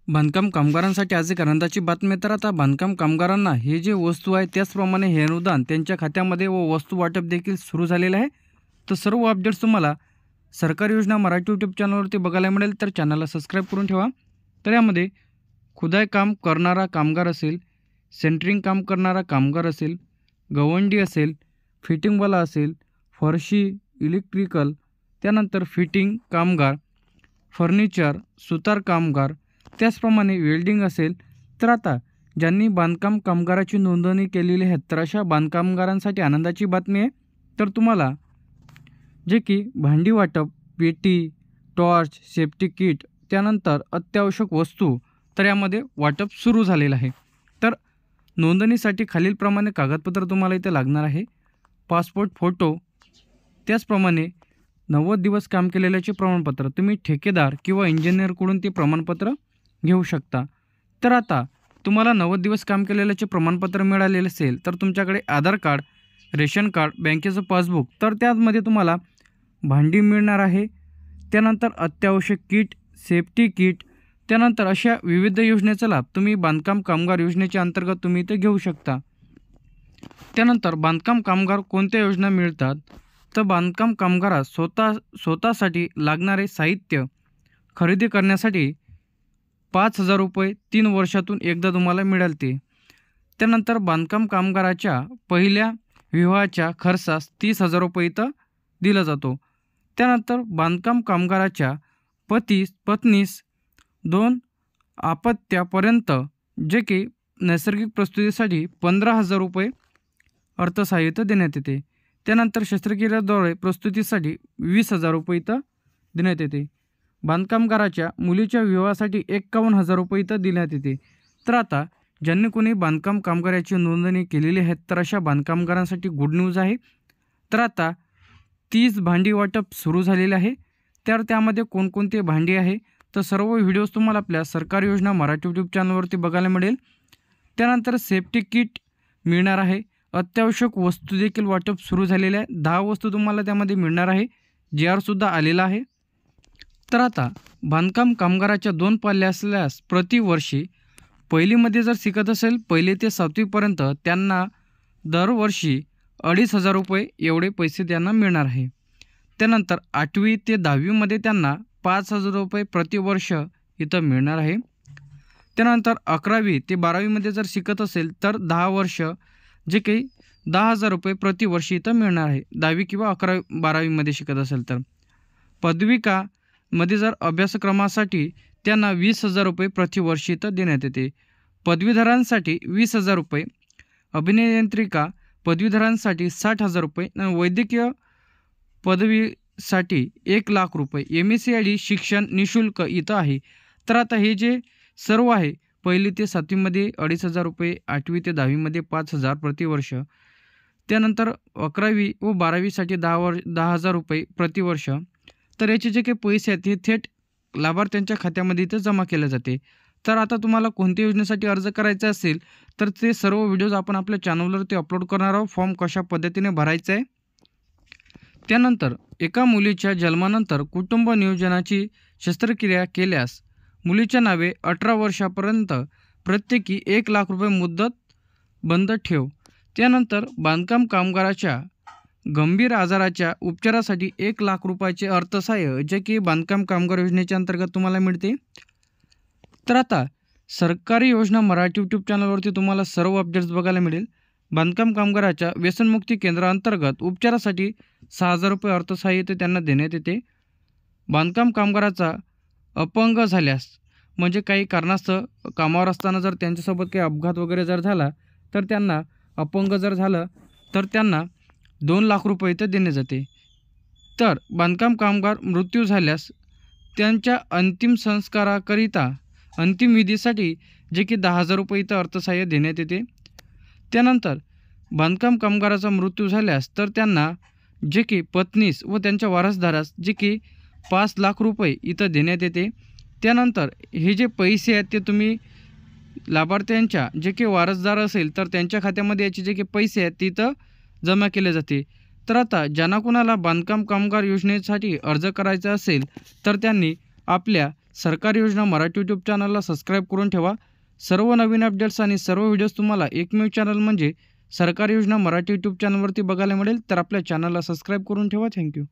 बांधकाम कामगारांसाठी आज एक आनंदाची बातमी. तर आता बांधकाम कामगारांना हे जे वस्तू आहे त्याचप्रमाणे हे अनुदान त्यांच्या खात्यामध्ये व वस्तू वाटप देखील सुरू झालेलं आहे. तर सर्व अपडेट्स तुम्हाला सरकारी योजना मराठी यूट्यूब चॅनलवरती बघायला मिळेल. तर चॅनलला सबस्क्राईब करून ठेवा. तर यामध्ये खुदाई काम करणारा कामगार असेल, सेंटरिंग काम करणारा कामगार असेल, गवंडी असेल, फिटिंगवाला असेल, फरशी, इलेक्ट्रिकल, त्यानंतर फिटिंग कामगार, फर्निचर, सुतार कामगार, त्याचप्रमाणे वेल्डिंग असेल. तर आता ज्यांनी बांधकाम कामगाराची नोंदणी केलेली आहे तर अशा बांधकामगारांसाठी आनंदाची बातमी आहे. तर तुम्हाला जे की भांडी वाटप, पेटी, टॉर्च, सेफ्टी किट, त्यानंतर अत्यावश्यक वस्तू तर यामध्ये वाटप सुरू झालेलं आहे. तर नोंदणीसाठी खालीलप्रमाणे कागदपत्र तुम्हाला इथे लागणार आहे. पासपोर्ट फोटो, त्याचप्रमाणे 90 दिवस काम केलेल्याचे प्रमाणपत्र. तुम्ही ठेकेदार किंवा इंजिनियरकडून ते प्रमाणपत्र घेऊ शकता. तर आता तुम्हाला 90 दिवस काम केलेल्याचे प्रमाणपत्र मिळालेले असेल तर तुमच्याकडे आधार कार्ड, रेशन कार्ड, बँकेचं पासबुक, तर त्यामध्ये तुम्हाला भांडी मिळणार आहे. त्यानंतर अत्यावश्यक किट, सेफ्टी किट, त्यानंतर अशा विविध योजनेचा लाभ तुम्ही बांधकाम कामगार योजनेच्या अंतर्गत तुम्ही इथे घेऊ शकता. त्यानंतर बांधकाम कामगार कोणत्या योजना मिळतात तर बांधकाम कामगारास स्वतःसाठी लागणारे साहित्य खरेदी करण्यासाठी 5,000 रुपये 3 वर्षातून एकदा तुम्हाला मिळते. त्यानंतर बांधकाम कामगाराच्या पहिल्या विवाहाच्या खर्चास 30,000 रुपये इथं दिला जातो. त्यानंतर बांधकाम कामगाराच्या पत्नीस 2 अपत्यापर्यंत जे की नैसर्गिक प्रसूतीसाठी 15,000 रुपये अर्थसहाय्य देण्यात येते. त्यानंतर शस्त्रक्रियेद्वारे प्रसूतीसाठी 20,000 रुपये इथं देण्यात येते. बांधकामगाराच्या मुलीच्या विवाहासाठी 51,000 रुपये इथं देण्यात येते. तर आता ज्यांनी कोणी बांधकाम कामगाराची नोंदणी केलेली आहे तर अशा बांधकामगारांसाठी गुड न्यूज आहे. तर आता 30 भांडी वाटप सुरू झालेले आहे. तर त्यामध्ये कोणकोणते भांडी आहे तर सर्व व्हिडिओज तुम्हाला आपल्या सरकारी योजना मराठी यूट्यूब चॅनलवरती बघायला मिळेल. त्यानंतर सेफ्टी किट मिळणार आहे. अत्यावश्यक वस्तू देखील वाटप सुरू झालेले आहे. 10 वस्तू तुम्हाला त्यामध्ये मिळणार आहे. JR सुद्धा आलेला आहे. तर आता बांधकाम कामगाराच्या 2 पाल्य असल्यास प्रतिवर्षी पहिलीमध्ये जर शिकत असेल 1ली ते 7वीपर्यंत त्यांना दरवर्षी 2,500 रुपये एवढे पैसे त्यांना मिळणार आहे. त्यानंतर 8वी ते 10वीमध्ये त्यांना 5,000 रुपये प्रतिवर्ष इथं मिळणार आहे. त्यानंतर 11वी ते 12वीमध्ये जर शिकत असेल तर 10 वर्ष जे काही 10,000 रुपये प्रतिवर्षी इथं मिळणार आहे. 10वी किंवा 11वी 12वीमध्ये शिकत असेल तर. पदविकामध्ये जर अभ्यासक्रमासाठी त्यांना 20,000 रुपये प्रतिवर्षी इथं देण्यात येते. पदवीधरांसाठी 20,000 रुपये, अभियांत्रिका पदवीधरांसाठी 60,000 रुपये, वैद्यकीय पदवीसाठी 1,00,000 रुपये. MSc शिक्षण निःशुल्क इथं आहे. तर आता हे जे सर्व आहे 1ली ते 7वीमध्ये 2,500 रुपये, 8वी ते 10वीमध्ये 5,000 प्रतिवर्ष, त्यानंतर 11वी व 12वीसाठी 10,000 रुपये प्रतिवर्ष. तर याचे जे काही पैसे आहेत हे थेट लाभार्थ्यांच्या खात्यामध्ये इथं जमा केले जाते. तर आता तुम्हाला कोणत्या योजनेसाठी अर्ज करायचा असेल तर ते सर्व व्हिडिओज आपण आपल्या चॅनलवरती अपलोड करणार आहोत. फॉर्म कशा पद्धतीने भरायचा आहे. त्यानंतर एका मुलीच्या जन्मानंतर कुटुंब नियोजनाची शस्त्रक्रिया केल्यास मुलीच्या नावे 18 वर्षापर्यंत प्रत्येकी 1,00,000 रुपये मुदत बंद ठेव. त्यानंतर बांधकाम कामगाराच्या गंभीर आजाराच्या उपचारासाठी 1,00,000 रुपयाचे अर्थसहाय्य जे की बांधकाम कामगार योजनेच्या अंतर्गत तुम्हाला मिळते. तर आता सरकारी योजना मराठी यूट्यूब चॅनलवरती तुम्हाला सर्व अपडेट्स बघायला मिळेल. बांधकाम कामगाराच्या व्यसनमुक्ती केंद्राअंतर्गत उपचारासाठी 6,000 रुपये अर्थसहाय्य त्यांना देण्यात येते. बांधकाम कामगाराचा अपंग झाल्यास म्हणजे काही कारणास्तव कामावर असताना जर त्यांच्यासोबत काही अपघात वगैरे जर झाला तर त्यांना अपंग जर झालं तर त्यांना 2,00,000 रुपये इथं देण्यात जाते. तर बांधकाम कामगार मृत्यू झाल्यास त्यांच्या अंतिम संस्काराकरिता अंतिम विधीसाठी जे की 10,000 रुपये इथं अर्थसहाय्य देण्यात येते. त्यानंतर बांधकाम कामगाराचा मृत्यू झाल्यास तर त्यांना जे की पत्नीस व त्यांच्या वारसदारास जे की 5,00,000 रुपये इथं देण्यात येते. त्यानंतर हे जे पैसे आहेत ते तुम्ही लाभार्थ्यांच्या जे काही वारसदार असेल तर त्यांच्या खात्यामध्ये याचे जे काही पैसे आहेत ते इथं जमा केले जाते. तर आता ज्यांना कोणाला बांधकाम कामगार योजनेसाठी अर्ज करायचा असेल तर त्यांनी आपल्या सरकारी योजना मराठी यूट्यूब चॅनलला सबस्क्राईब करून ठेवा. सर्व नवीन अपडेट्स आणि सर्व व्हिडिओज तुम्हाला एकमेव चॅनल म्हणजे सरकारी योजना मराठी यूट्यूब चॅनलवरती बघायला मिळेल. तर आपल्या चॅनलला सबस्क्राईब करून ठेवा. थँक्यू.